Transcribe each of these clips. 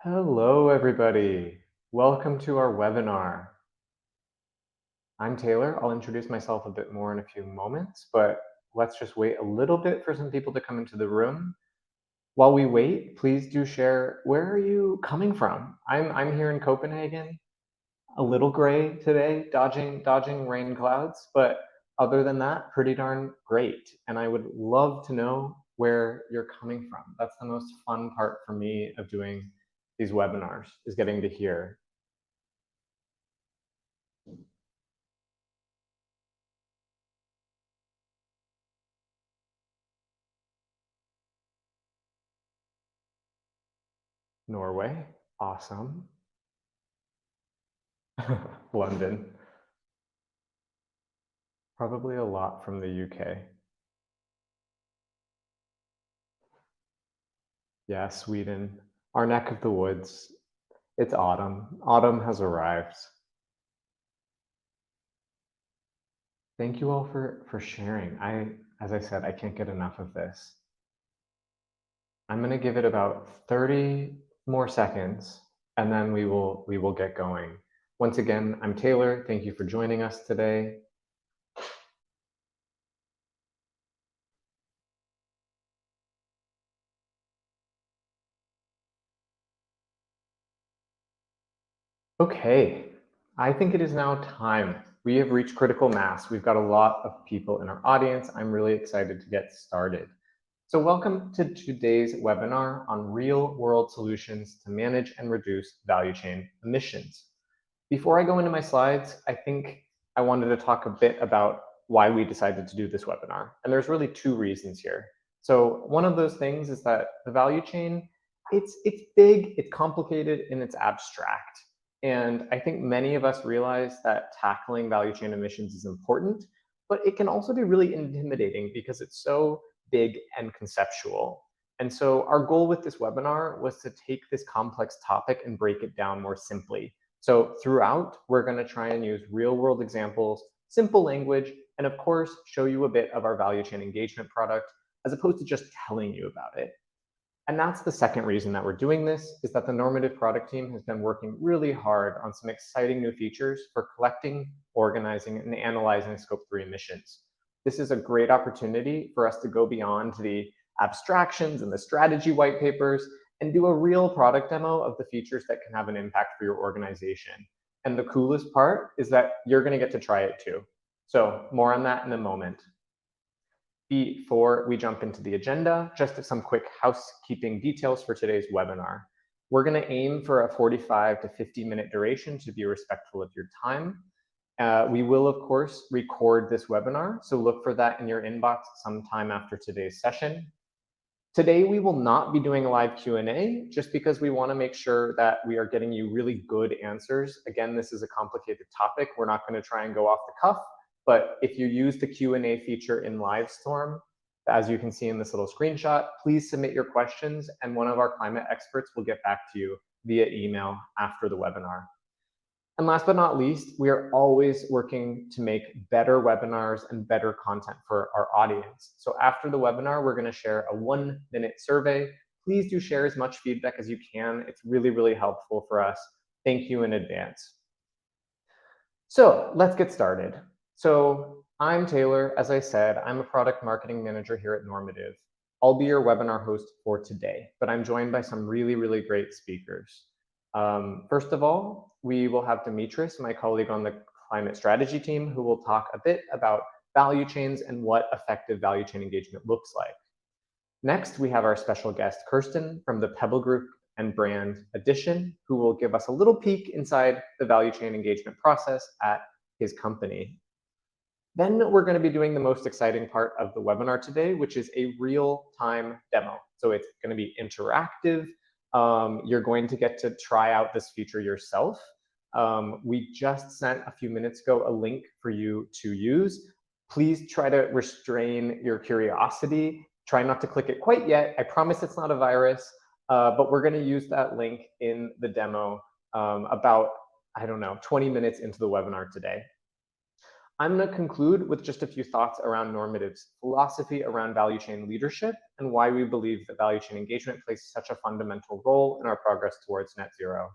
Hello, everybody. Welcome to our webinar. I'm Taylor. I'll introduce myself a bit more in a few moments, but let's just wait a little bit for some people to come into the room. While we wait, please do share, where are you coming from? I'm here in Copenhagen, a little gray today, dodging rain clouds, but other than that, pretty darn great. And I would love to know where you're coming from. That's the most fun part for me of doing these webinars, is getting to hear. Norway, awesome. London, probably a lot from the UK. Yeah, Sweden, our neck of the woods. It's autumn. Autumn has arrived. Thank you all for sharing. As I said, I can't get enough of this. I'm gonna give it about 30 more seconds, and then we will get going. Once again, I'm Taylor. Thank you for joining us today. Okay, I think it is now time. We have reached critical mass. We've got a lot of people in our audience. I'm really excited to get started. So welcome to today's webinar on real-world solutions to manage and reduce value chain emissions. Before I go into my slides, I think I wanted to talk a bit about why we decided to do this webinar. And there's really two reasons here. So one of those things is that the value chain, it's big, it's complicated, and it's abstract. And I think many of us realize that tackling value chain emissions is important, but it can also be really intimidating because it's so big and conceptual. And so our goal with this webinar was to take this complex topic and break it down more simply. So throughout, we're going to try and use real world examples, simple language, and of course, show you a bit of our value chain engagement product as opposed to just telling you about it. And that's the second reason that we're doing this, is that the Normative product team has been working really hard on some exciting new features for collecting, organizing, and analyzing Scope 3 emissions. This is a great opportunity for us to go beyond the abstractions and the strategy white papers and do a real product demo of the features that can have an impact for your organization. And the coolest part is that you're going to get to try it too. So more on that in a moment. Before we jump into the agenda, just some quick housekeeping details for today's webinar. We're going to aim for a 45 to 50-minute duration to be respectful of your time. We will, of course, record this webinar, so look for that in your inbox sometime after today's session. Today, we will not be doing a live Q&A, just because we want to make sure that we are getting you really good answers. Again, this is a complicated topic. We're not going to try and go off the cuff. But if you use the Q&A feature in Livestorm, as you can see in this little screenshot, please submit your questions and one of our climate experts will get back to you via email after the webinar. And last but not least, we are always working to make better webinars and better content for our audience. So after the webinar, we're going to share a 1-minute survey. Please do share as much feedback as you can. It's really, really helpful for us. Thank you in advance. So let's get started. So I'm Taylor. As I said, I'm a product marketing manager here at Normative. I'll be your webinar host for today, but I'm joined by some really, really great speakers. First of all, we will have Dimitris, my colleague on the climate strategy team, who will talk a bit about value chains and what effective value chain engagement looks like. Next, we have our special guest, Kirsten, from the Pebble Group and brand Addition, who will give us a little peek inside the value chain engagement process at his company. Then we're going to be doing the most exciting part of the webinar today, which is a real-time demo. So it's going to be interactive. You're going to get to try out this feature yourself. We just sent a few minutes ago a link for you to use. Please try to restrain your curiosity. Try not to click it quite yet. I promise it's not a virus, but we're going to use that link in the demo about, I don't know, 20 minutes into the webinar today. I'm going to conclude with just a few thoughts around Normative's philosophy around value chain leadership and why we believe that value chain engagement plays such a fundamental role in our progress towards net zero.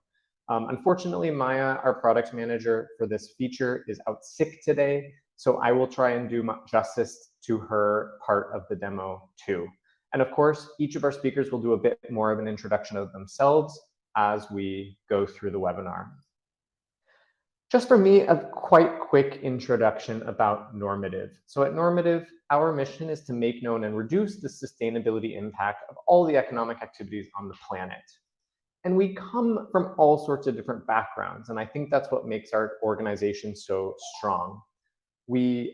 Unfortunately, Maya, our product manager for this feature, is out sick today, so I will try and do justice to her part of the demo too. And of course, each of our speakers will do a bit more of an introduction of themselves as we go through the webinar. Just for me, a quite quick introduction about Normative. So at Normative, our mission is to make known and reduce the sustainability impact of all the economic activities on the planet. And we come from all sorts of different backgrounds, and I think that's what makes our organization so strong.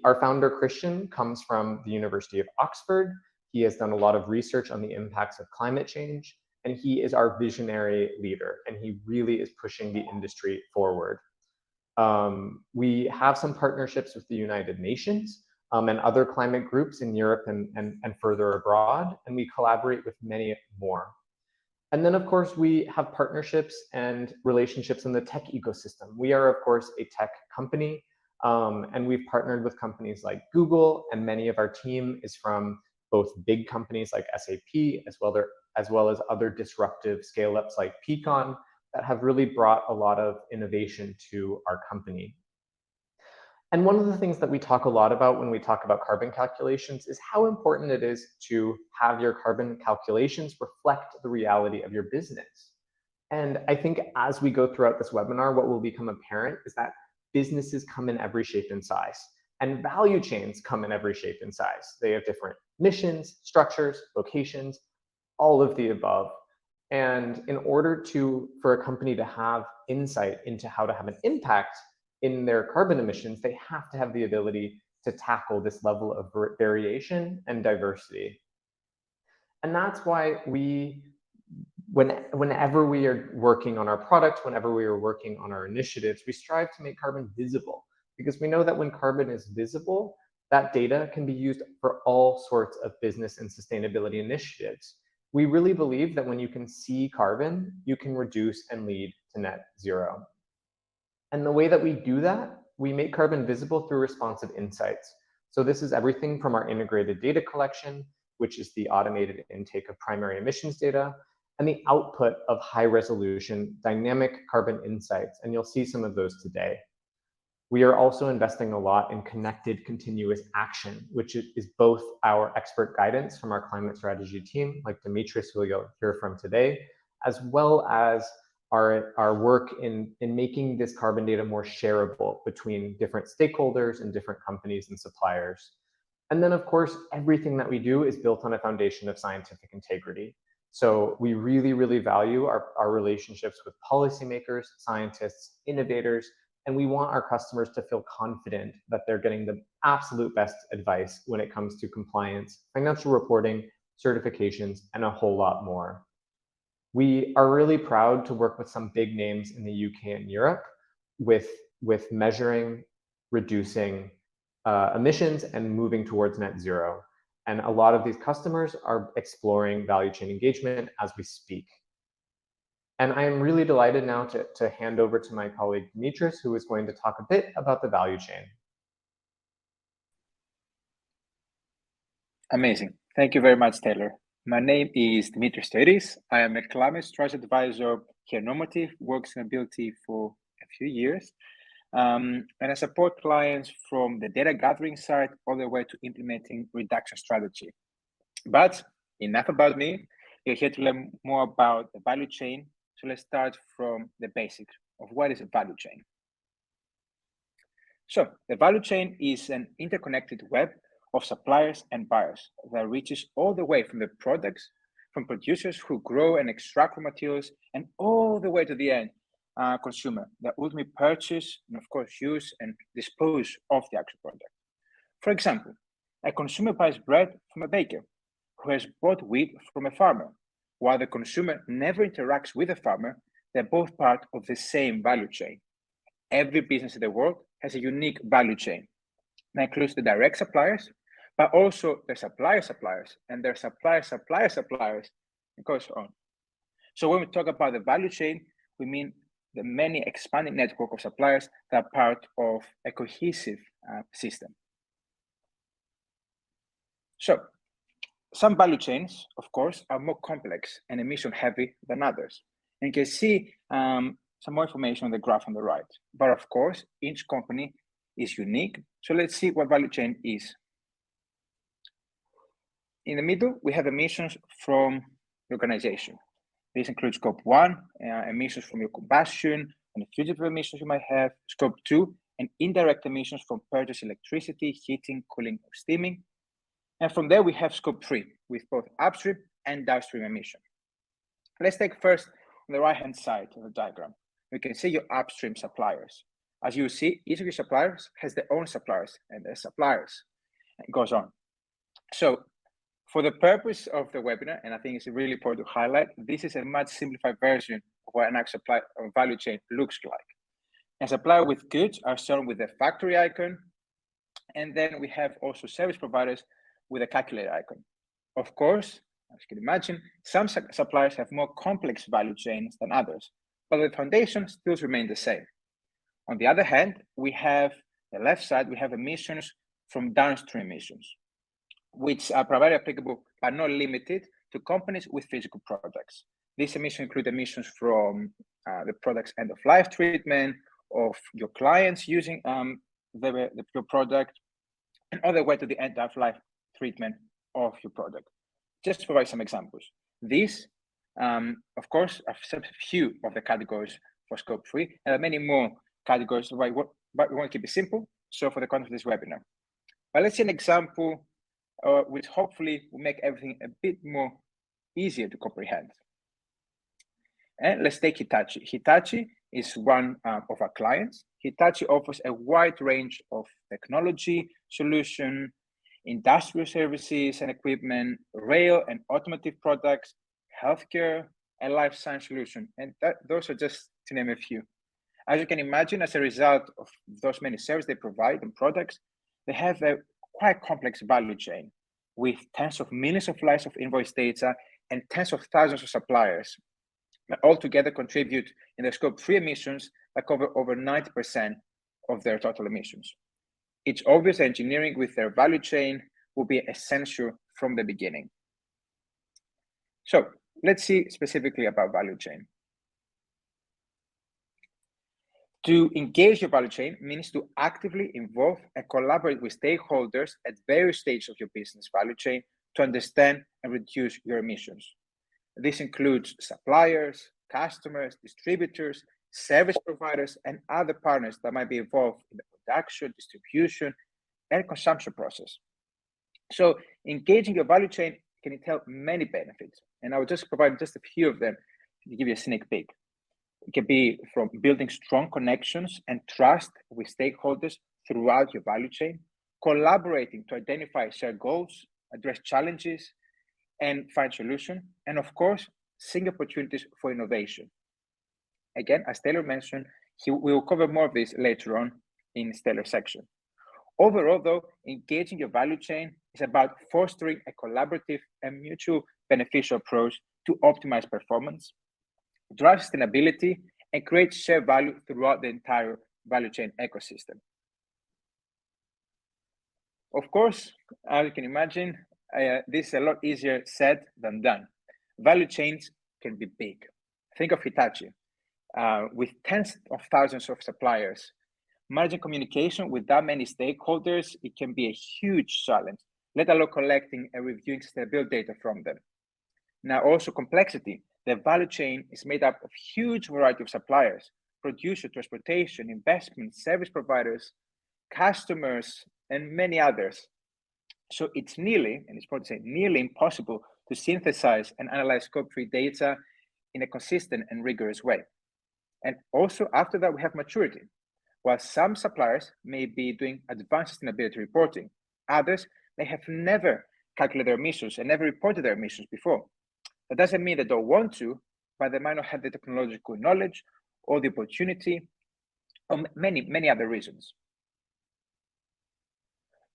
Our founder, Christian, comes from the University of Oxford. He has done a lot of research on the impacts of climate change, and he is our visionary leader, and he really is pushing the industry forward. We have some partnerships with the United Nations and other climate groups in Europe and further abroad, and we collaborate with many more. And then, of course, we have partnerships and relationships in the tech ecosystem. We are, of course, a tech company, and we've partnered with companies like Google, and many of our team is from both big companies like SAP, as well as other disruptive scale-ups like Peakon that have really brought a lot of innovation to our company. And one of the things that we talk a lot about when we talk about carbon calculations is how important it is to have your carbon calculations reflect the reality of your business. And I think as we go throughout this webinar, what will become apparent is that businesses come in every shape and size, and value chains come in every shape and size. They have different missions, structures, locations, all of the above. And in order for a company to have insight into how to have an impact in their carbon emissions, they have to have the ability to tackle this level of variation and diversity. And that's why whenever we are working on our product, whenever we are working on our initiatives, we strive to make carbon visible, because we know that when carbon is visible, that data can be used for all sorts of business and sustainability initiatives. We really believe that when you can see carbon, you can reduce and lead to net zero. And the way that we do that, we make carbon visible through responsive insights. So this is everything from our integrated data collection, which is the automated intake of primary emissions data, and the output of high-resolution dynamic carbon insights. And you'll see some of those today. We are also investing a lot in connected continuous action, which is both our expert guidance from our climate strategy team, like Dimitris, who you'll hear from today, as well as our work in making this carbon data more shareable between different stakeholders and different companies and suppliers. And then, of course, everything that we do is built on a foundation of scientific integrity. So we really, really value our relationships with policymakers, scientists, innovators, and we want our customers to feel confident that they're getting the absolute best advice when it comes to compliance, financial reporting, certifications, and a whole lot more. We are really proud to work with some big names in the UK and Europe with measuring, reducing emissions, and moving towards net zero. And a lot of these customers are exploring value chain engagement as we speak. And I am really delighted now to hand over to my colleague Dimitris, who is going to talk a bit about the value chain. Amazing. Thank you very much, Taylor. My name is Dimitris. I am a climate strategy advisor here at Normative, worked in sustainability for a few years. And I support clients from the data gathering side all the way to implementing reduction strategy. But enough about me. You're here to learn more about the value chain. So let's start from the basics of what is a value chain. So the value chain is an interconnected web of suppliers and buyers that reaches all the way from the products, from producers who grow and extract raw materials, and all the way to the end consumer that ultimately purchase and, of course, use and dispose of the actual product. For example, a consumer buys bread from a baker who has bought wheat from a farmer. While the consumer never interacts with the farmer, they're both part of the same value chain. Every business in the world has a unique value chain that includes the direct suppliers, but also the suppliers and their suppliers, and goes on. So when we talk about the value chain, we mean the many expanding network of suppliers that are part of a cohesive system. So some value chains, of course, are more complex and emission heavy than others. And you can see some more information on the graph on the right. But of course, each company is unique. So let's see what value chain is. In the middle, we have emissions from the organization. This includes scope 1, emissions from your combustion, and fugitive emissions you might have. Scope 2, and indirect emissions from purchased electricity, heating, cooling, or steaming. And from there, we have scope 3, with both upstream and downstream emission. Let's take first on the right-hand side of the diagram. We can see your upstream suppliers. As you see, each of your suppliers has their own suppliers and their suppliers. And it goes on. So for the purpose of the webinar, and I think it's really important to highlight, this is a much simplified version of what an actual value chain looks like. A supplier with goods are shown with the factory icon, and then we have also service providers with a calculator icon. Of course, as you can imagine, some suppliers have more complex value chains than others, but the foundation still remains the same. On the other hand, we have the left side, we have emissions from downstream emissions, which are primarily applicable but not limited to companies with physical products. These emissions include emissions from the product's end-of-life treatment, of your clients using your product, and all the way to the end-of-life treatment of your product. Just to provide some examples. These, of course, are a few of the categories for scope 3, and there are many more categories, but we want to keep it simple, so for the content of this webinar. But let's see an example which hopefully will make everything a bit more easier to comprehend. And let's take Hitachi. Hitachi is one of our clients. Hitachi offers a wide range of technology solution, industrial services and equipment, rail and automotive products, healthcare, and life science solution. And those are just to name a few. As you can imagine, as a result of those many services they provide and products, they have a quite complex value chain with tens of millions of lines of invoice data and tens of thousands of suppliers that altogether contribute in their scope 3 emissions that cover over 90% of their total emissions. It's obvious that engineering with their value chain will be essential from the beginning. So let's see specifically about value chain. To engage your value chain means to actively involve and collaborate with stakeholders at various stages of your business value chain to understand and reduce your emissions. This includes suppliers, customers, distributors, service providers, and other partners that might be involved in the production, distribution, and consumption process. So engaging your value chain can entail many benefits, and I will just provide just a few of them to give you a sneak peek. It can be from building strong connections and trust with stakeholders throughout your value chain, collaborating to identify shared goals, address challenges, and find solutions, and of course, seeing opportunities for innovation. Again, as Taylor mentioned, we will cover more of this later on in Taylor's section. Overall, though, engaging your value chain is about fostering a collaborative and mutual beneficial approach to optimize performance, drive sustainability, and create shared value throughout the entire value chain ecosystem. Of course, as you can imagine, this is a lot easier said than done. Value chains can be big. Think of Hitachi. With tens of thousands of suppliers, managing communication with that many stakeholders, it can be a huge challenge, let alone collecting and reviewing sustainability data from them. Now, also complexity. The value chain is made up of a huge variety of suppliers, producer, transportation, investment, service providers, customers, and many others. So it's nearly, and it's important to say, nearly impossible to synthesize and analyze scope 3 data in a consistent and rigorous way. And also after that, we have maturity. While some suppliers may be doing advanced sustainability reporting, others may have never calculated their emissions and never reported their emissions before. That doesn't mean they don't want to, but they might not have the technological knowledge or the opportunity, or many, many other reasons.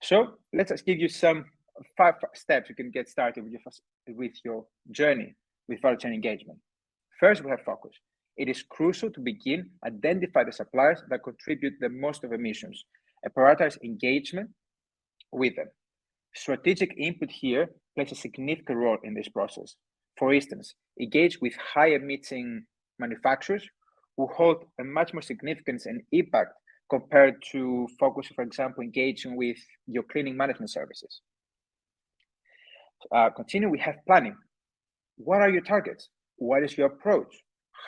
So let's give you some 5 steps you can get started with your journey with value chain engagement. First, we have focus. It is crucial to begin identify the suppliers that contribute the most of emissions and prioritize engagement with them. Strategic input here plays a significant role in this process. For instance, engage with high-emitting manufacturers who hold a much more significance and impact compared to focus, for example, engaging with your cleaning management services. Continue, we have planning. What are your targets? What is your approach?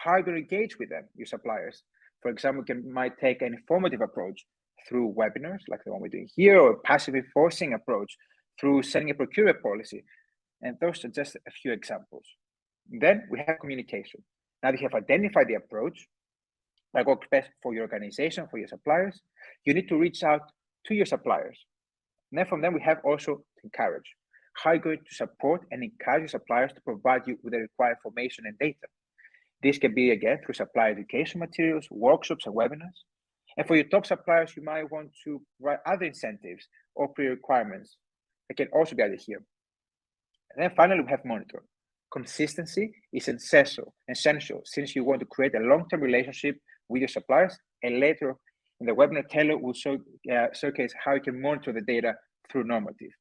How do you engage with them, your suppliers? For example, you might take an informative approach through webinars, like the one we're doing here, or a passive enforcing approach through setting a procurement policy. And those are just a few examples. Then we have communication. Now that you have identified the approach that works best for your organization, for your suppliers, you need to reach out to your suppliers. And then from them, we have also to encourage. How are you going to support and encourage your suppliers to provide you with the required information and data? This can be, again, through supplier education materials, workshops, and webinars. And for your top suppliers, you might want to provide other incentives or pre-requirements that can also be added here. And then finally, we have monitor. Consistency is essential since you want to create a long-term relationship with your suppliers. And later in the webinar, Taylor will showcase how you can monitor the data through Normative,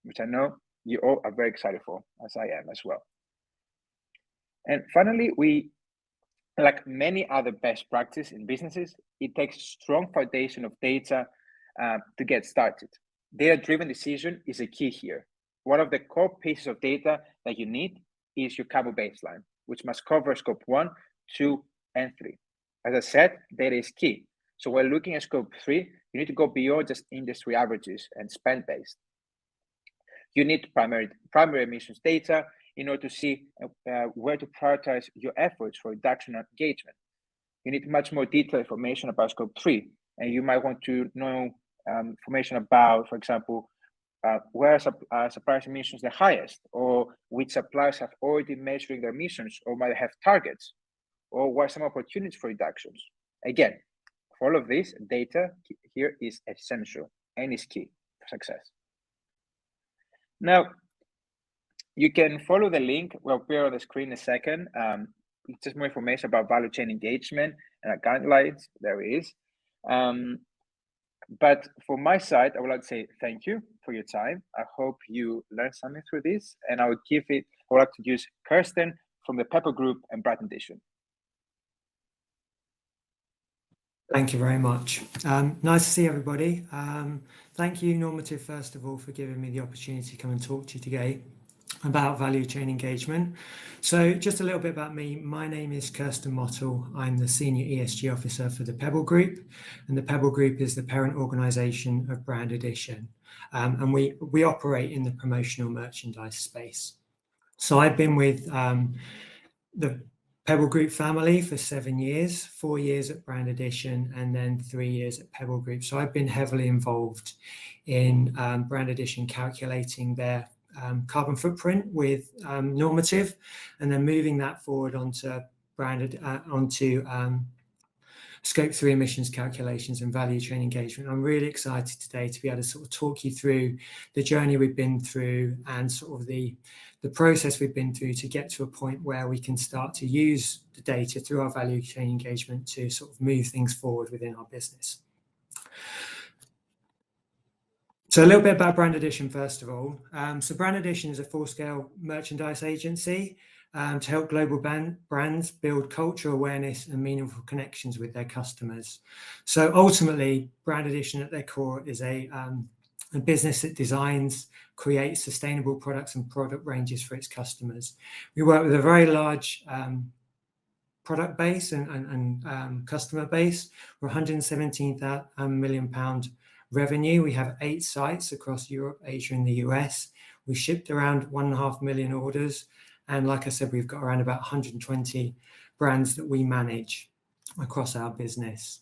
which I know you all are very excited for, as I am as well. And finally, we, like many other best practices in businesses, it takes a strong foundation of data to get started. Data-driven decision is a key here. One of the core pieces of data that you need is your CAPA baseline, which must cover scope 1, 2, and 3. As I said, data is key. So when looking at scope 3, you need to go beyond just industry averages and spend-based. You need primary emissions data in order to see where to prioritize your efforts for reduction of engagement. You need much more detailed information about scope 3, and you might want to know information about, for example, where suppliers' emissions the highest, or which suppliers have already measuring their emissions or might have targets, or what are some opportunities for reductions. Again, for all of this, data here is essential and is key for success. Now, you can follow the link, will appear on the screen in a second. Just more information about value chain engagement and guidelines, there is. But from my side, I would like to say thank you for your time. I hope you learned something through this, and I would like to use Kirsten from the Pepper Group and Brand Edition. Thank you very much. Nice to see everybody. Thank you, Normative, first of all, for giving me the opportunity to come and talk to you today about value chain engagement. So just a little bit about me. My name is Kirsten Mottle. I'm the Senior ESG Officer for the Pebble Group, and the Pebble Group is the parent organisation of Brand Edition. And we operate in the promotional merchandise space. So I've been with the Pebble Group family for 7 years, 4 years at Brand Edition, and then 3 years at Pebble Group. So I've been heavily involved in Brand Edition calculating their carbon footprint with Normative, and then moving that forward onto scope 3 emissions calculations and value chain engagement. I'm really excited today to be able to sort of talk you through the journey we've been through and sort of the process we've been through to get to a point where we can start to use the data through our value chain engagement to sort of move things forward within our business. So a little bit about Brand Edition, first of all. So Brand Edition is a full-scale merchandise agency to help global brands build cultural awareness and meaningful connections with their customers. So ultimately, Brand Edition at their core is a business that designs, creates sustainable products and product ranges for its customers. We work with a very large product base and customer base. We're £117 million revenue. We have 8 sites across Europe, Asia, and the US. We shipped around 1.5 million orders. And like I said, we've got around about 120 brands that we manage across our business.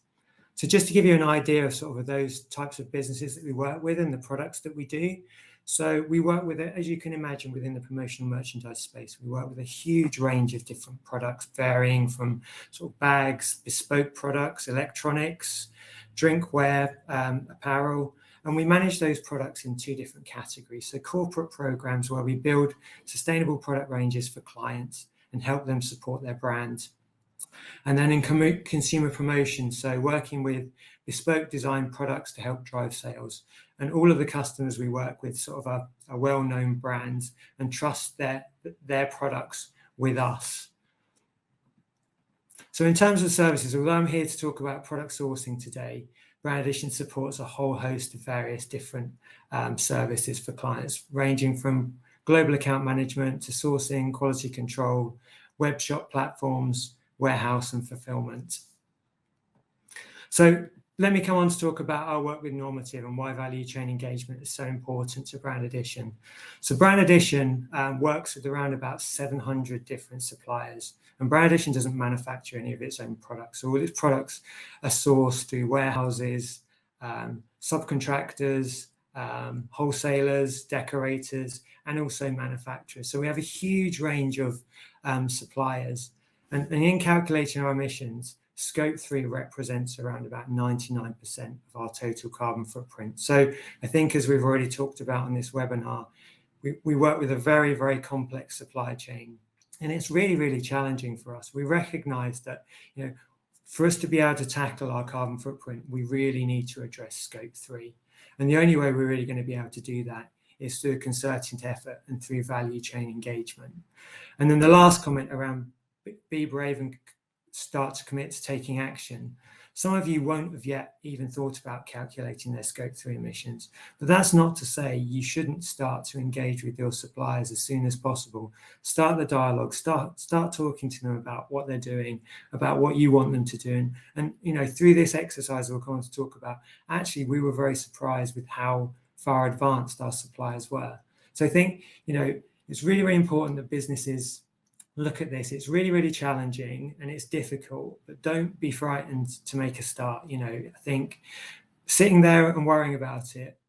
So just to give you an idea of sort of those types of businesses that we work with and the products that we do. So we work with, as you can imagine, within the promotional merchandise space, we work with a huge range of different products, varying from sort of bags, bespoke products, electronics, drinkware, apparel, and we manage those products in 2 different categories. So corporate programs where we build sustainable product ranges for clients and help them support their brands. And then in consumer promotion, so working with bespoke design products to help drive sales. And all of the customers we work with sort of are well-known brands and trust their products with us. So in terms of services, although I'm here to talk about product sourcing today, Brand Addition supports a whole host of various different services for clients, ranging from global account management to sourcing, quality control, web shop platforms, warehouse and fulfillment. So let me come on to talk about our work with Normative and why value chain engagement is so important to Brand Addition. So Brand Addition works with around about 700 different suppliers, and Brand Addition doesn't manufacture any of its own products. So all its products are sourced through warehouses, subcontractors, wholesalers, decorators, and also manufacturers. So we have a huge range of suppliers. And in calculating our emissions, Scope 3 represents around about 99% of our total carbon footprint. So I think, as we've already talked about on this webinar, we work with a very, very complex supply chain. And it's really, really challenging for us. We recognize that, for us to be able to tackle our carbon footprint, we really need to address Scope 3. And the only way we're really going to be able to do that is through a concerted effort and through value chain engagement. And then the last comment around be brave and start to commit to taking action. Some of you won't have yet even thought about calculating their Scope 3 emissions, but that's not to say you shouldn't start to engage with your suppliers as soon as possible. Start the dialogue, start talking to them about what they're doing, about what you want them to do. And through this exercise we're going to talk about, actually we were very surprised with how far advanced our suppliers were. So I think, it's really, really important that businesses look at this. It's really, really challenging and it's difficult, but don't be frightened to make a start. I think sitting there and worrying about it,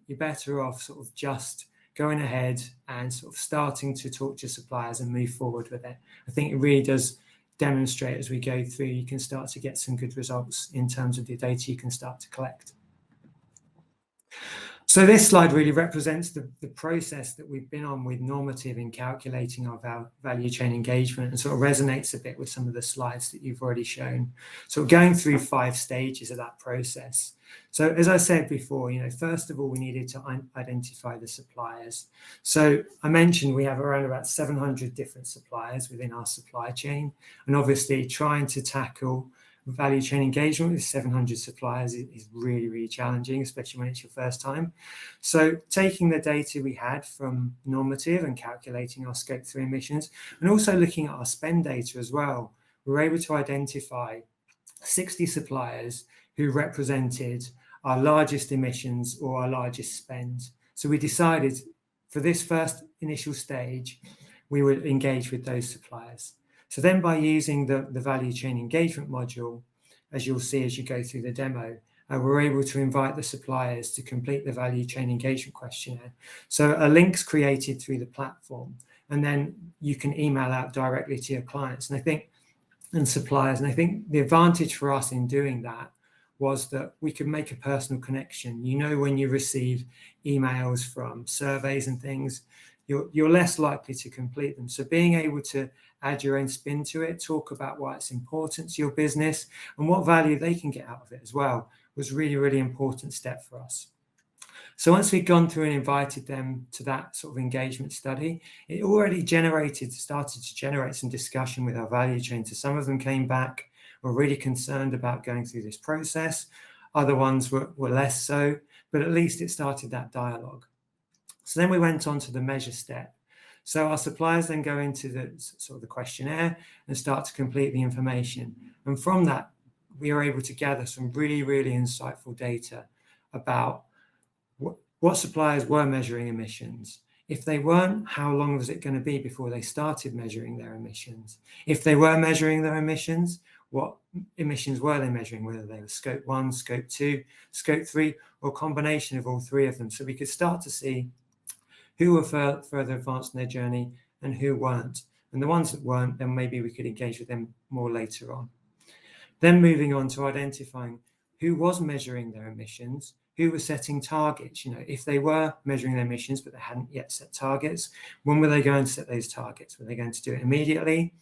you're better off sort of just going ahead and sort of starting to talk to suppliers and move forward with it. I think it really does demonstrate as we go through, you can start to get some good results in terms of the data you can start to collect. So this slide really represents the process that we've been on with Normative in calculating our value chain engagement, and sort of resonates a bit with some of the slides that you've already shown. So going through 5 stages of that process. So as I said before, first of all, we needed to identify the suppliers. So I mentioned we have around about 700 different suppliers within our supply chain, and obviously trying to tackle value chain engagement with 700 suppliers is really, really challenging, especially when it's your first time. So taking the data we had from Normative and calculating our Scope 3 emissions, and also looking at our spend data as well, we were able to identify 60 suppliers who represented our largest emissions or our largest spend. So we decided for this first initial stage, we would engage with those suppliers. So then by using the value chain engagement module, as you'll see as you go through the demo, we're able to invite the suppliers to complete the value chain engagement questionnaire. So a link's created through the platform, and then you can email out directly to your clients and suppliers. And I think the advantage for us in doing that was that we could make a personal connection. When you receive emails from surveys and things, you're less likely to complete them. So being able to add your own spin to it, talk about why it's important to your business and what value they can get out of it as well, was really, really important step for us. So once we'd gone through and invited them to that sort of engagement study, it already started to generate some discussion with our value chain. So some of them came back, were really concerned about going through this process. Other ones were less so, but at least it started that dialogue. So then we went on to the measure step. So our suppliers then go into the questionnaire and start to complete the information. And from that, we are able to gather some really, really insightful data about what suppliers were measuring emissions. If they weren't, how long was it going to be before they started measuring their emissions? If they were measuring their emissions, what emissions were they measuring, whether they were Scope 1, Scope 2, Scope 3, or a combination of all 3 of them. So we could start to see who were further advanced in their journey and who weren't. And the ones that weren't, then maybe we could engage with them more later on. Then moving on to identifying who was measuring their emissions, who was setting targets. If they were measuring their emissions, but they hadn't yet set targets, when were they going to set those targets? Were they going to do it immediately?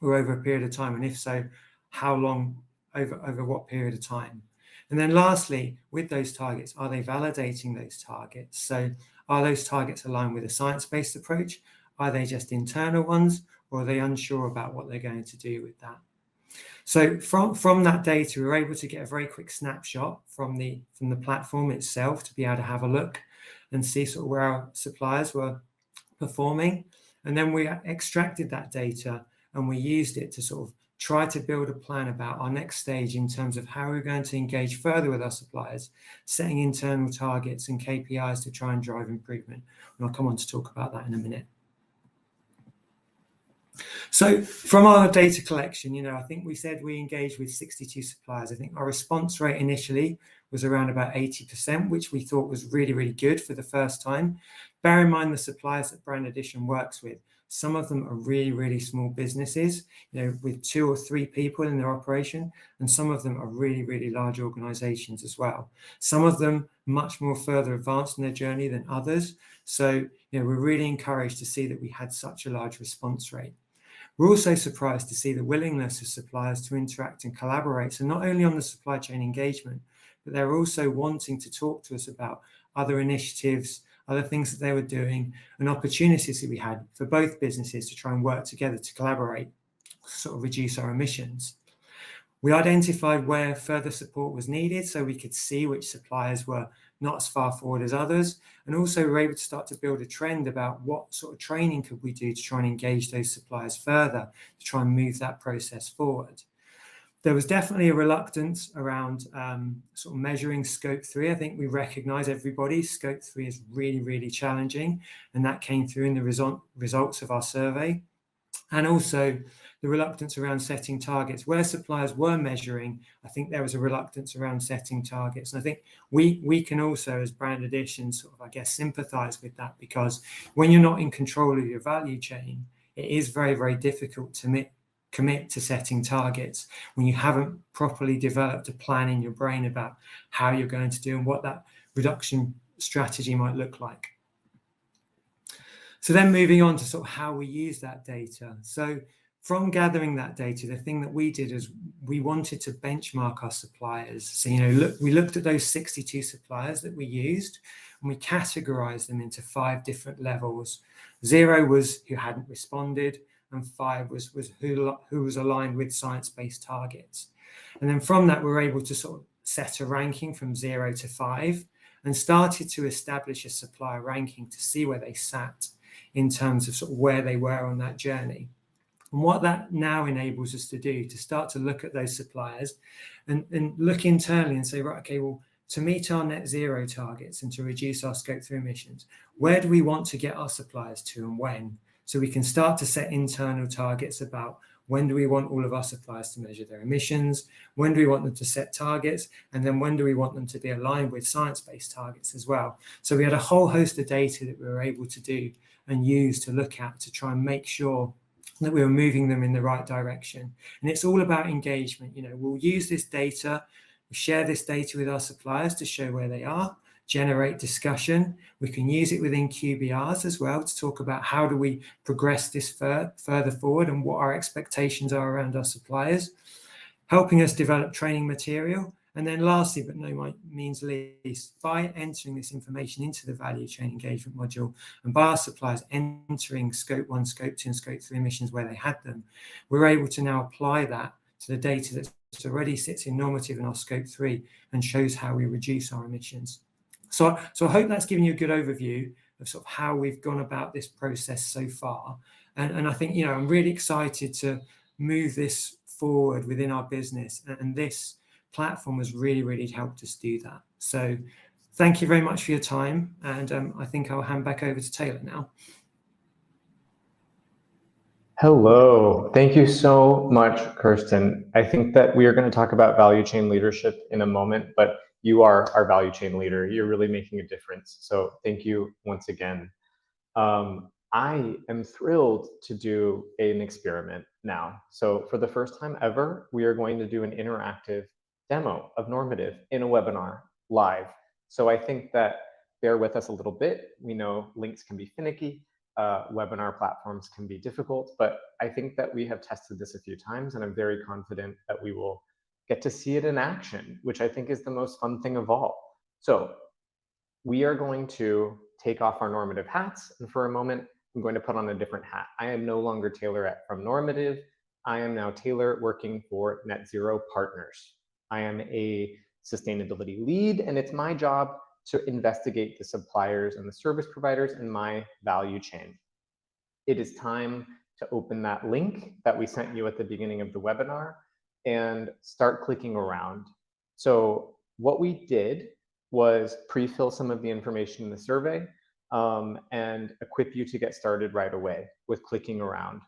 or over a period of time? And if so, how long, over what period of time? And then lastly, with those targets, are they validating those targets? So are those targets aligned with a science-based approach? Are they just internal ones, or are they unsure about what they're going to do with that? So from that data, we were able to get a very quick snapshot from the platform itself to be able to have a look and see sort of where our suppliers were performing. And then we extracted that data and we used it to sort of try to build a plan about our next stage in terms of how we're going to engage further with our suppliers, setting internal targets and KPIs to try and drive improvement. And I'll come on to talk about that in a minute. So from our data collection, I think we said we engaged with 62 suppliers. I think our response rate initially was around about 80%, which we thought was really, really good for the first time. Bear in mind the suppliers that Brand Addition works with. Some of them are really, really small businesses, with 2 or 3 people in their operation, and some of them are really, really large organizations as well. Some of them much more further advanced in their journey than others. So, we're really encouraged to see that we had such a large response rate. We're also surprised to see the willingness of suppliers to interact and collaborate. So not only on the supply chain engagement, but they're also wanting to talk to us about other initiatives, other things that they were doing, and opportunities that we had for both businesses to try and work together to collaborate, sort of reduce our emissions. We identified where further support was needed so we could see which suppliers were not as far forward as others. And also we were able to start to build a trend about what sort of training could we do to try and engage those suppliers further, to try and move that process forward. There was definitely a reluctance around sort of measuring scope 3. I think we recognize everybody, scope 3 is really, really challenging. And that came through in the results of our survey. And also the reluctance around setting targets. Where suppliers were measuring, I think there was a reluctance around setting targets. And I think we can also, as Brand Addition, sort of, I guess, sympathize with that, because when you're not in control of your value chain, it is very, very difficult to commit to setting targets when you haven't properly developed a plan in your brain about how you're going to do and what that reduction strategy might look like. So then moving on to sort of how we use that data. So from gathering that data, the thing that we did is we wanted to benchmark our suppliers. So, we looked at those 62 suppliers that we used and we categorized them into 5 different levels. 0 was who hadn't responded, and 5 was who was aligned with science-based targets. And then from that, we were able to sort of set a ranking from 0 to 5 and started to establish a supplier ranking to see where they sat in terms of sort of where they were on that journey. And what that now enables us to do, to start to look at those suppliers and look internally and say, right, okay, well, to meet our net zero targets and to reduce our scope 3 emissions, where do we want to get our suppliers to and when? So we can start to set internal targets about when do we want all of our suppliers to measure their emissions, when do we want them to set targets, and then when do we want them to be aligned with science-based targets as well. So we had a whole host of data that we were able to do and use to look at to try and make sure that we were moving them in the right direction. And it's all about engagement. We'll use this data, we share this data with our suppliers to show where they are, generate discussion. We can use it within QBRs as well to talk about how do we progress this further forward and what our expectations are around our suppliers, helping us develop training material. And then lastly, but no means least, by entering this information into the value chain engagement module and by our suppliers entering scope 1, scope 2 and scope 3 emissions where they had them, we're able to now apply that to the data that already sits in Normative in our scope 3 and shows how we reduce our emissions. So I hope that's given you a good overview of sort of how we've gone about this process so far. And I think, I'm really excited to move this forward within our business. And this platform has really, really helped us do that. So thank you very much for your time. And I think I'll hand back over to Taylor now. Hello, thank you so much, Kirsten. I think that we are going to talk about value chain leadership in a moment, but you are our value chain leader. You're really making a difference. So thank you once again. I am thrilled to do an experiment now. So for the first time ever, we are going to do an interactive demo of Normative in a webinar live. So I think that bear with us a little bit. We know links can be finicky. webinar platforms can be difficult, but I think that we have tested this a few times, and I'm very confident that we will get to see it in action, which I think is the most fun thing of all. So we are going to take off our normative hats, and for a moment, I'm going to put on a different hat. I am no longer Taylor from Normative. I am now Taylor working for Net Zero Partners. I am a sustainability lead, and it's my job to investigate the suppliers and the service providers in my value chain. It is time to open that link that we sent you at the beginning of the webinar and start clicking around. So what we did was pre-fill some of the information in the survey and equip you to get started right away with clicking around.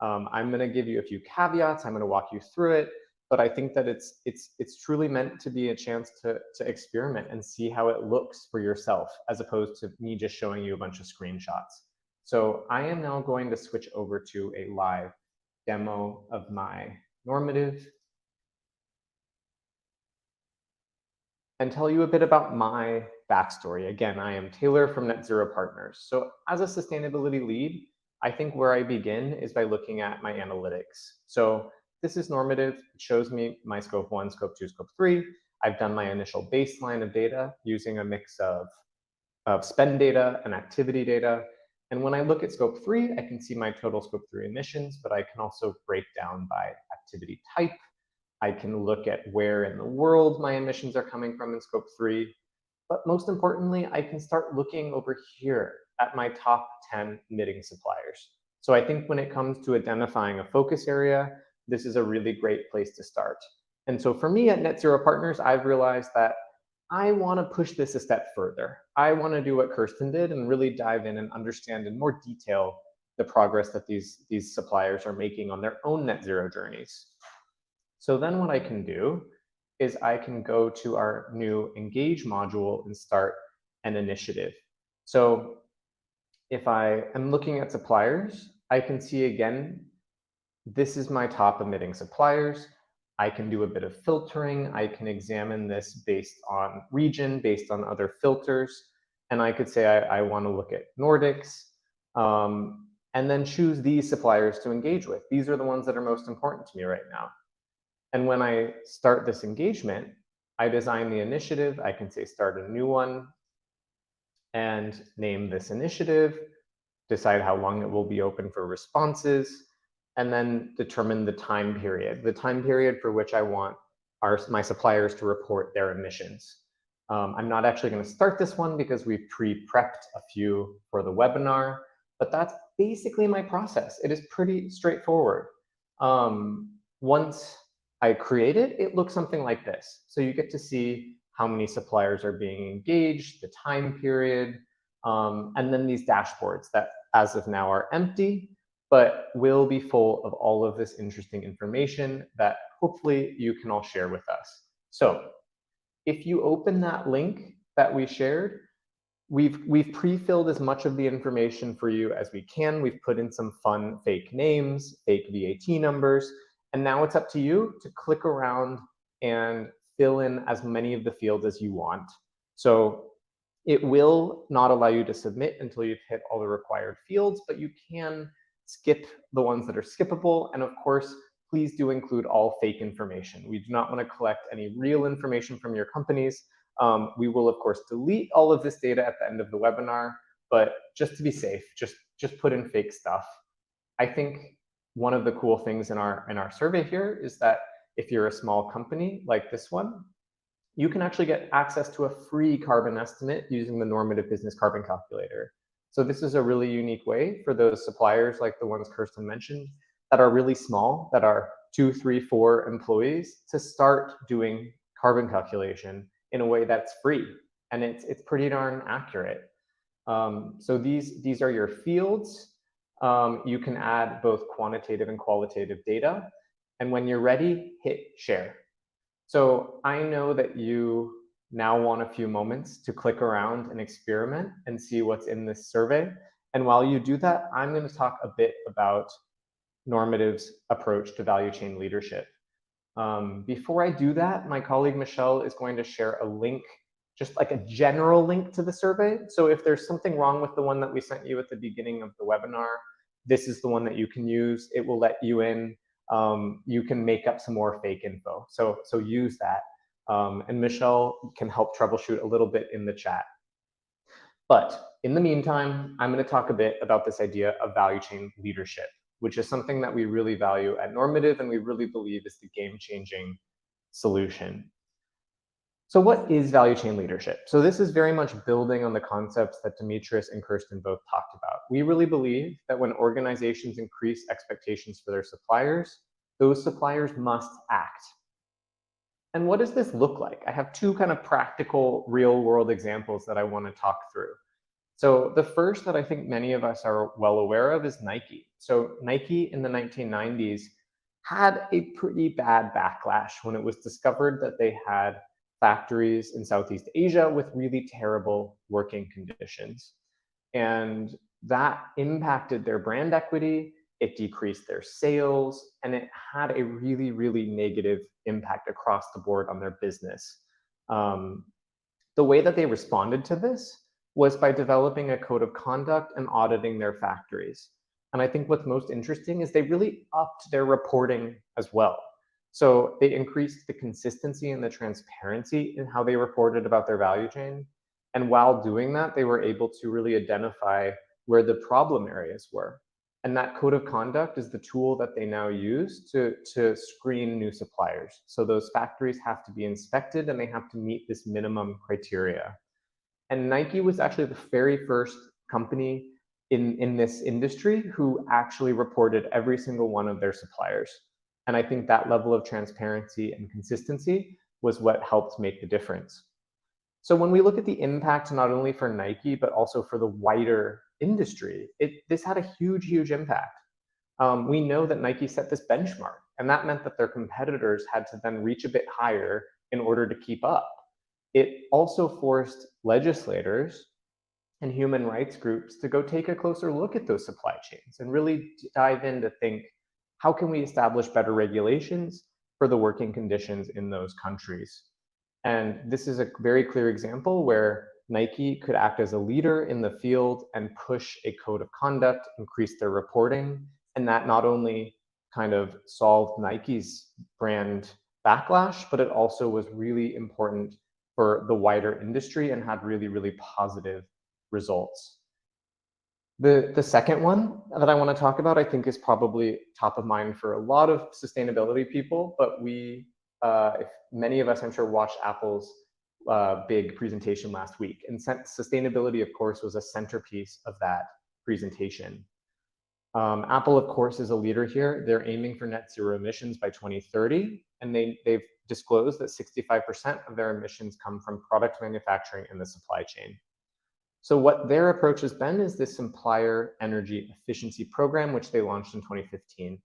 I'm going to give you a few caveats. I'm going to walk you through it, but I think that it's truly meant to be a chance to experiment and see how it looks for yourself, as opposed to me just showing you a bunch of screenshots. So I am now going to switch over to a live demo of my normative and tell you a bit about my backstory. Again, I am Taylor from Net Zero Partners. So as a sustainability lead, I think where I begin is by looking at my analytics. So this is normative. It shows me my scope 1, scope 2, scope 3. I've done my initial baseline of data using a mix of spend data and activity data. And when I look at scope 3, I can see my total scope 3 emissions, but I can also break down by activity type. I can look at where in the world my emissions are coming from in scope 3. But most importantly, I can start looking over here at my top 10 emitting suppliers. So I think when it comes to identifying a focus area, this is a really great place to start. And so for me at Net Zero Partners, I've realized that I want to push this a step further. I want to do what Kirsten did and really dive in and understand in more detail the progress that these suppliers are making on their own net zero journeys. So then what I can do is I can go to our new Engage module and start an initiative. So if I am looking at suppliers, I can see again, this is my top emitting suppliers. I can do a bit of filtering. I can examine this based on region, based on other filters. And I could say I want to look at Nordics and then choose these suppliers to engage with. These are the ones that are most important to me right now. And when I start this engagement, I design the initiative. I can say start a new one and name this initiative, decide how long it will be open for responses, and then determine the time period for which I want my suppliers to report their emissions. I'm not actually going to start this one because we've pre-prepped a few for the webinar, but that's basically my process. It is pretty straightforward. Once I create it, it looks something like this. So you get to see how many suppliers are being engaged, the time period, and then these dashboards that as of now are empty, but will be full of all of this interesting information that hopefully you can all share with us. So if you open that link that we shared, we've pre-filled as much of the information for you as we can. We've put in some fun fake names, fake VAT numbers, and now it's up to you to click around and fill in as many of the fields as you want. So it will not allow you to submit until you've hit all the required fields, but you can skip the ones that are skippable. And of course, please do include all fake information. We do not want to collect any real information from your companies. We will, of course, delete all of this data at the end of the webinar, but just to be safe, just put in fake stuff. I think one of the cool things in our survey here is that if you're a small company like this one, you can actually get access to a free carbon estimate using the Normative Business Carbon Calculator. So this is a really unique way for those suppliers like the ones Kirsten mentioned that are really small, that are 2, 3, 4 employees, to start doing carbon calculation in a way that's free. And it's pretty darn accurate. So these are your fields. You can add both quantitative and qualitative data. And when you're ready, hit share. So I know that you now want a few moments to click around and experiment and see what's in this survey. And while you do that, I'm going to talk a bit about Normative's approach to value chain leadership. Before I do that, my colleague Michelle is going to share a link just like a general link to the survey. So if there's something wrong with the one that we sent you at the beginning of the webinar, this is the one that you can use. It will let you in. You can make up some more fake info. So use that. And Michelle can help troubleshoot a little bit in the chat. But in the meantime, I'm going to talk a bit about this idea of value chain leadership, which is something that we really value at Normative and we really believe is the game-changing solution. So what is value chain leadership? So this is very much building on the concepts that Demetrius and Kirsten both talked about. We really believe that when organizations increase expectations for their suppliers, those suppliers must act. And what does this look like? I have two kind of practical real world examples that I want to talk through. So the first that I think many of us are well aware of is Nike. So Nike in the 1990s had a pretty bad backlash when it was discovered that they had factories in Southeast Asia with really terrible working conditions. And that impacted their brand equity, it decreased their sales, and it had a really, really negative impact across the board on their business. The way that they responded to this was by developing a code of conduct and auditing their factories. And I think what's most interesting is they really upped their reporting as well. So they increased the consistency and the transparency in how they reported about their value chain. And while doing that, they were able to really identify where the problem areas were. And that code of conduct is the tool that they now use to screen new suppliers. So those factories have to be inspected and they have to meet this minimum criteria. And Nike was actually the very first company in this industry who actually reported every single one of their suppliers. And I think that level of transparency and consistency was what helped make the difference. So when we look at the impact, not only for Nike, but also for the wider industry, this had a huge, huge impact. We know that Nike set this benchmark, and that meant that their competitors had to then reach a bit higher in order to keep up. It also forced legislators and human rights groups to go take a closer look at those supply chains and really dive in to think, how can we establish better regulations for the working conditions in those countries? And this is a very clear example where Nike could act as a leader in the field and push a code of conduct, increase their reporting, and that not only kind of solved Nike's brand backlash, but it also was really important for the wider industry and had really, really positive results. The second one that I want to talk about, I think, is probably top of mind for a lot of sustainability people, but if many of us, I'm sure, watched Apple's big presentation last week. And sustainability, of course, was a centerpiece of that presentation. Apple, of course, is a leader here. They're aiming for net zero emissions by 2030, and they've disclosed that 65% of their emissions come from product manufacturing and the supply chain. So what their approach has been is this supplier energy efficiency program, which they launched in 2015.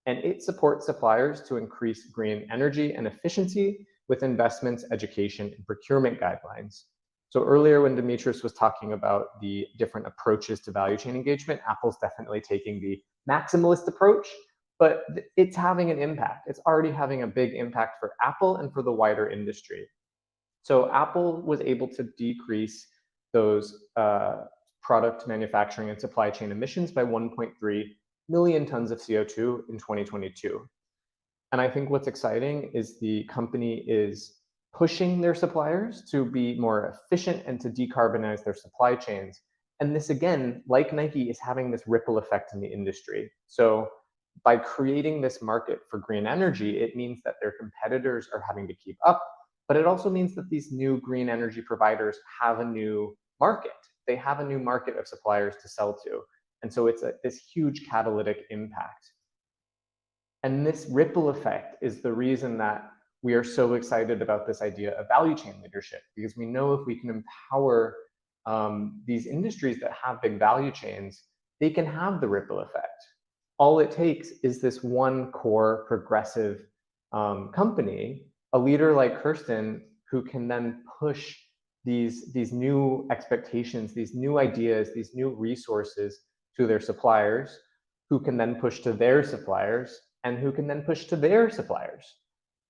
And it supports suppliers to increase green energy and efficiency with investments, education, and procurement guidelines. So earlier when Demetrius was talking about the different approaches to value chain engagement, Apple's definitely taking the maximalist approach, but it's having an impact. It's already having a big impact for Apple and for the wider industry. So Apple was able to decrease those product manufacturing and supply chain emissions by 1.3 million tons of CO2 in 2022. And I think what's exciting is the company is pushing their suppliers to be more efficient and to decarbonize their supply chains. And this, again, like Nike, is having this ripple effect in the industry. So by creating this market for green energy, it means that their competitors are having to keep up, but it also means that these new green energy providers have a new market. They have a new market of suppliers to sell to. And so it's this huge catalytic impact. And this ripple effect is the reason that we are so excited about this idea of value chain leadership, because we know if we can empower these industries that have big value chains, they can have the ripple effect. All it takes is this one core progressive company, a leader like Kirsten, who can then push these new expectations, these new ideas, these new resources to their suppliers, who can then push to their suppliers, and who can then push to their suppliers.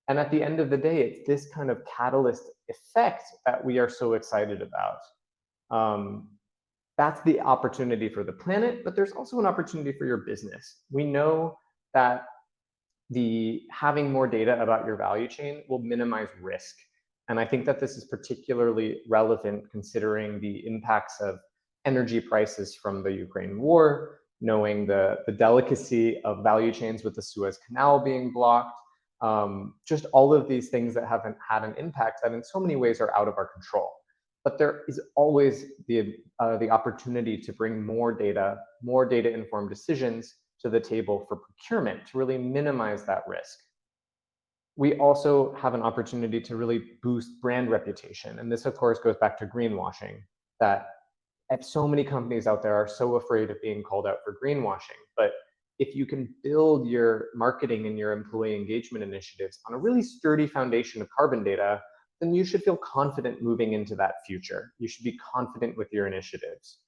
And at the end of the day, it's this kind of catalyst effect that we are so excited about. That's the opportunity for the planet, but there's also an opportunity for your business. We know that having more data about your value chain will minimize risk. And I think that this is particularly relevant considering the impacts of energy prices from the Ukraine war, knowing the delicacy of value chains with the Suez Canal being blocked, just all of these things that haven't had an impact that in so many ways are out of our control. But there is always the opportunity to bring more data-informed decisions to the table for procurement to really minimize that risk. We also have an opportunity to really boost brand reputation. And this, of course, goes back to greenwashing, that so many companies out there are so afraid of being called out for greenwashing. But if you can build your marketing and your employee engagement initiatives on a really sturdy foundation of carbon data, then you should feel confident moving into that future. You should be confident with your initiatives.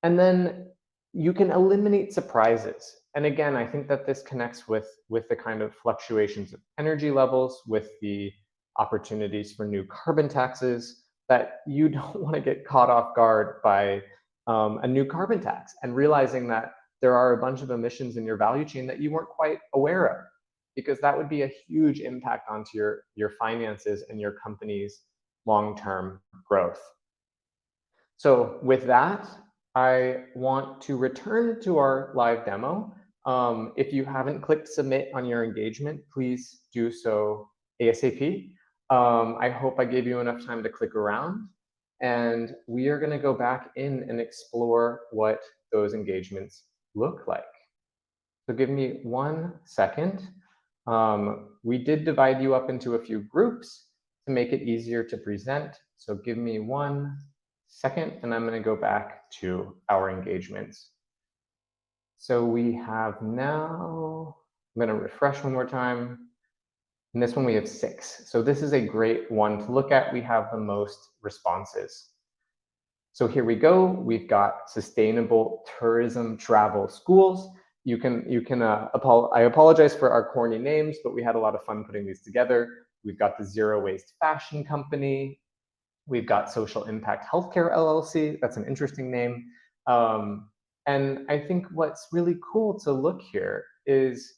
And then you can eliminate surprises. And again, I think that this connects with the kind of fluctuations of energy levels, with the opportunities for new carbon taxes, that you don't want to get caught off guard by a new carbon tax and realizing that there are a bunch of emissions in your value chain that you weren't quite aware of, because that would be a huge impact onto your finances and your company's long-term growth. So with that, I want to return to our live demo. If you haven't clicked submit on your engagement, please do so ASAP. I hope I gave you enough time to click around, and we are going to go back in and explore what those engagements look like. So give me 1 second. We did divide you up into a few groups to make it easier to present. So give me 1 second, and I'm going to go back to our engagements. So we have now, I'm going to refresh one more time. In this one, we have 6. So this is a great one to look at. We have the most responses. So here we go. We've got sustainable tourism travel schools. I apologize for our corny names, but we had a lot of fun putting these together. We've got the Zero Waste Fashion Company. We've got Social Impact Healthcare LLC. That's an interesting name. And I think what's really cool to look here is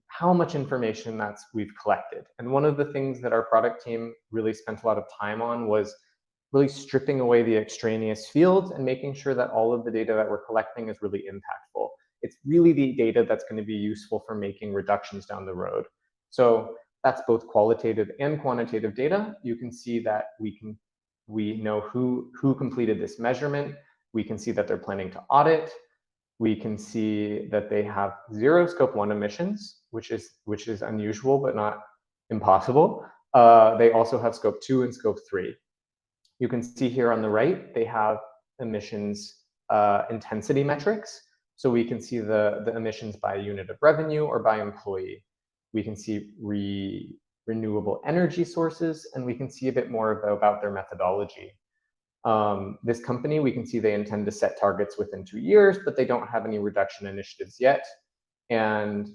how much information we've collected. And one of the things that our product team really spent a lot of time on was really stripping away the extraneous fields and making sure that all of the data that we're collecting is really impactful. It's really the data that's going to be useful for making reductions down the road. So that's both qualitative and quantitative data. You can see that we know who completed this measurement. We can see that they're planning to audit. We can see that they have 0 Scope 1 emissions, which is unusual but not impossible. They also have Scope 2 and Scope 3. You can see here on the right, they have emissions intensity metrics. So we can see the emissions by unit of revenue or by employee. We can see renewable energy sources, and we can see a bit more about their methodology. This company, we can see they intend to set targets within 2 years, but they don't have any reduction initiatives yet. And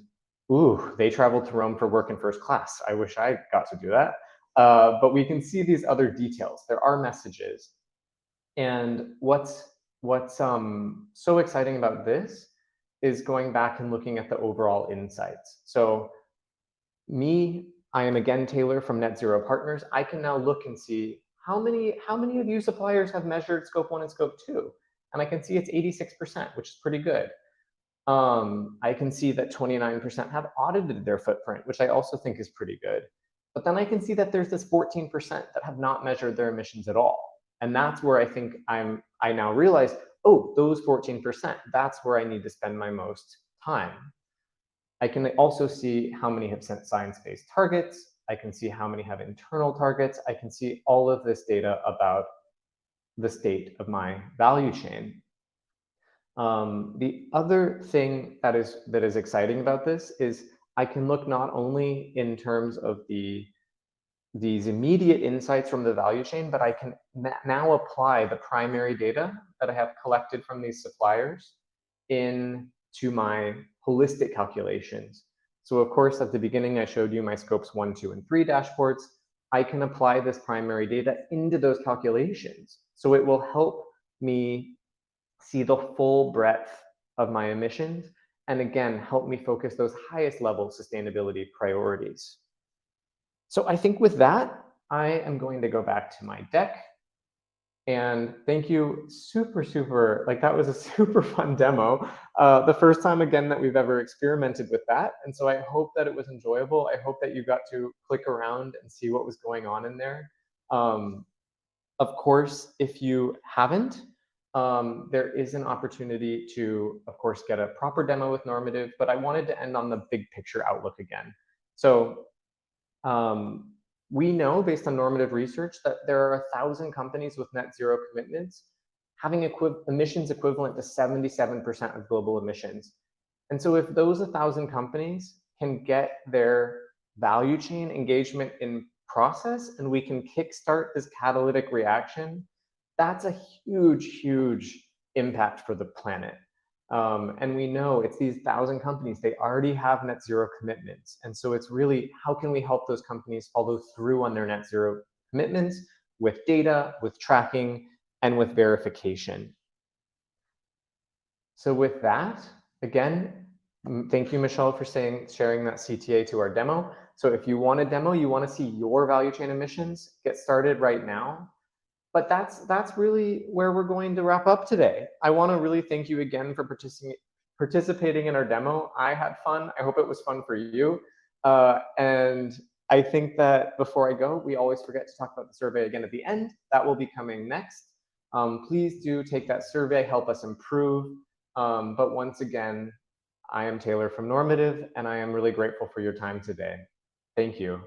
they traveled to Rome for work in first class. I wish I got to do that. But we can see these other details. There are messages. And what's so exciting about this is going back and looking at the overall insights. So I am again Taylor from Net Zero Partners. I can now look and see how many of you suppliers have measured Scope 1 and Scope 2? And I can see it's 86%, which is pretty good. I can see that 29% have audited their footprint, which I also think is pretty good. But then I can see that there's this 14% that have not measured their emissions at all. And that's where I think I now realize, those 14%, that's where I need to spend my most time. I can also see how many have set science-based targets. I can see how many have internal targets. I can see all of this data about the state of my value chain. The other thing that is exciting about this is I can look not only in terms of these immediate insights from the value chain, but I can now apply the primary data that I have collected from these suppliers into my holistic calculations. So of course, at the beginning, I showed you my scopes 1, 2, and 3 dashboards. I can apply this primary data into those calculations. So it will help me see the full breadth of my emissions, and again, help me focus those highest level sustainability priorities. So I think with that, I am going to go back to my deck. And thank you super, like that was a super fun demo. The first time again that we've ever experimented with that. And so I hope that it was enjoyable. I hope that you got to click around and see what was going on in there. Of course, if you haven't, there is an opportunity to, of course, get a proper demo with Normative, but I wanted to end on the big picture outlook again. So we know based on normative research that there are 1,000 companies with net zero commitments having emissions equivalent to 77% of global emissions. And so if those 1,000 companies can get their value chain engagement in process and we can kickstart this catalytic reaction, that's a huge impact for the planet. And we know it's these 1,000 companies, they already have net zero commitments. And so it's really, how can we help those companies follow through on their net zero commitments with data, with tracking, and with verification? So with that, again, thank you, Michelle, for sharing that CTA to our demo. So if you want a demo, you want to see your value chain emissions, get started right now. But that's really where we're going to wrap up today. I want to really thank you again for participating in our demo. I had fun. I hope it was fun for you. And I think that before I go, we always forget to talk about the survey again at the end. That will be coming next. Please do take that survey, help us improve. But once again, I am Taylor from Normative, and I am really grateful for your time today. Thank you.